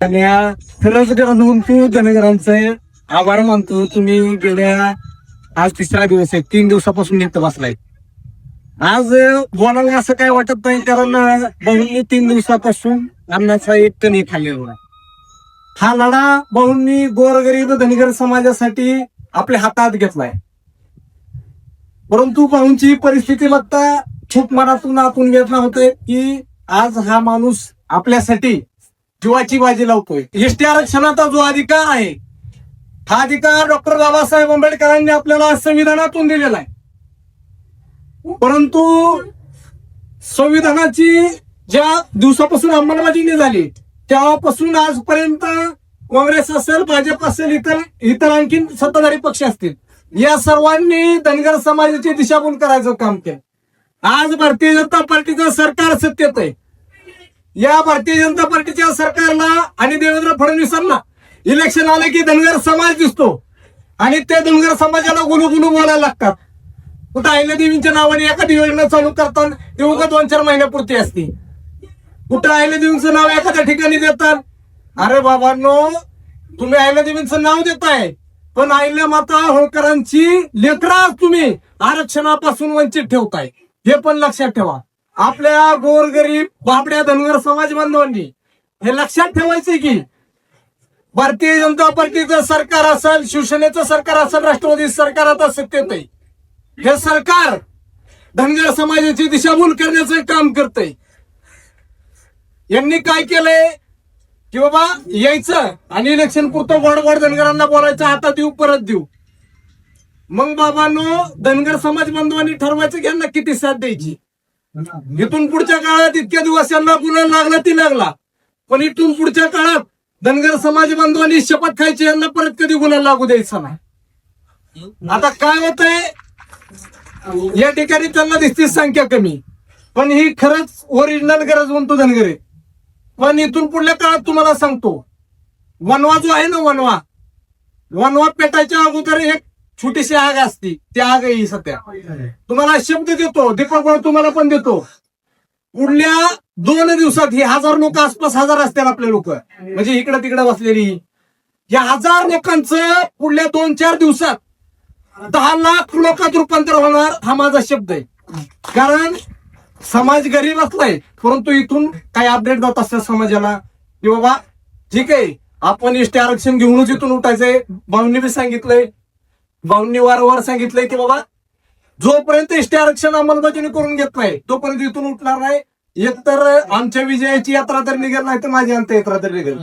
आणि खरंच म्हणतो धनगरांचं आभार मानतो. तुम्ही गेल्या आज तिसरा दिवस आहे, 3 दिवसापासून इथं बसलाय. आज बोलायला असं काय वाटत नाही, कारण भाऊंनी 3 दिवसापासून अन्नाचा एक कणी खाल्लेला आहे. हा लढा भाऊंनी गोरगरीब धनगर समाजासाठी आपल्या हातात घेतलाय. परंतु भाऊंची परिस्थिती बघता खूप मनातून आतून वेदना होते की आज हा माणूस आपल्यासाठी जीवाची बाजी लावतोय. एसटी आरक्षणाचा जो अधिकार आहे, हा अधिकार डॉक्टर बाबासाहेब आंबेडकरांनी आपल्याला संविधानातून दिलेला आहे. परंतु संविधानाची ज्या दिवसापासून अंमलबजावणी झाली तेव्हापासून आजपर्यंत काँग्रेस असेल, भाजप असेल, इतर आणखी सत्ताधारी पक्ष असतील, या सर्वांनी धनगर समाजाची दिशाभूल करायचं काम केलं. आज भारतीय जनता पार्टीचं सरकार सत्तेत आहे. या भारतीय जनता पार्टीच्या सरकारला आणि देवेंद्र फडणवीसांना इलेक्शन आले की धनगर समाज दिसतो आणि ते धनगर समाजाला गुलू बोलायला लागतात. कुठं अहिल्यादेवींच्या नावाने एखादी योजना चालू करतात, ते उगा 2-4 महिन्यापुरती असते. कुठं अहिल्यादेवींचं नाव एखाद्या ठिकाणी देतात. अरे बाबांनो, तुम्ही अहिल्यादेवींचं नाव देताय, पण अहिल्या माता होळकरांची लेकरा तुम्ही आरक्षणापासून वंचित ठेवताय, हे पण लक्षात ठेवा. आपल्या गोरगरीब बाबड्या धनगर समाज बांधवांनी हे लक्षात ठेवायचे की भारतीय जनता पार्टीचं सरकार असेल, शिवसेनेचं सरकार असेल, राष्ट्रवादी सरकार आता सत्तेत आहे, हे सरकार धनगर समाजाची दिशाभूल करण्याचं काम करतंय. यांनी काय केलंय की बाबा यायचं आणि इलेक्शन पुरतं गोड धनगरांना बोलायचं, आता देऊ परत देऊ. मग बाबांनो, धनगर समाज बांधवांनी ठरवायचं की यांना किती साथ द्यायची. इथून पुढच्या काळात इतक्या दिवस यांना गुन्हा लागला ती लागला, पण इथून पुढच्या काळात धनगर समाज बांधवांनी शपथ खायची यांना परत कधी गुन्हा लागू द्यायचा नाही. आता काय होतंय, या ठिकाणी त्यांना दिसते संख्या कमी, पण ही खरंच ओरिजिनल गरज म्हणतो धनगर आहे. पण इथून पुढल्या काळात तुम्हाला सांगतो, वनवा जो आहे ना, वनवा पेटायच्या अगोदर एक छोटीशी आग असती, ती आग आहे सध्या. तुम्हाला शब्द देतो, दीपक भाऊ तुम्हाला पण देतो, पुढल्या 2 दिवसात ही 1000 लोक, आसपास 1000 असतील आपले लोक, म्हणजे इकडे तिकडे बसलेली, या 1000 लोकांचं पुढल्या 2-4 दिवसात 10 लाख लोकात रूपांतर होणार, हा माझा शब्द आहे. कारण समाज गरीब असलाय, परंतु इथून काही अपडेट जात असतात समाजाला की बाबा ठीक आहे, आपण एसटी आरक्षण घेऊनच इथून उठायचंय. भाऊंनी बी सांगितलंय, भाऊंनी वारंवार सांगितलंय की बाबा जोपर्यंत एसटी आरक्षण अंमलबजावणी करून घेत नाही तोपर्यंत इथून उठणार नाही. एकतर आमच्या विजयाची यात्रा तरी निघेल, नाही तर माझी अंत्ययात्रा तरी निघेल.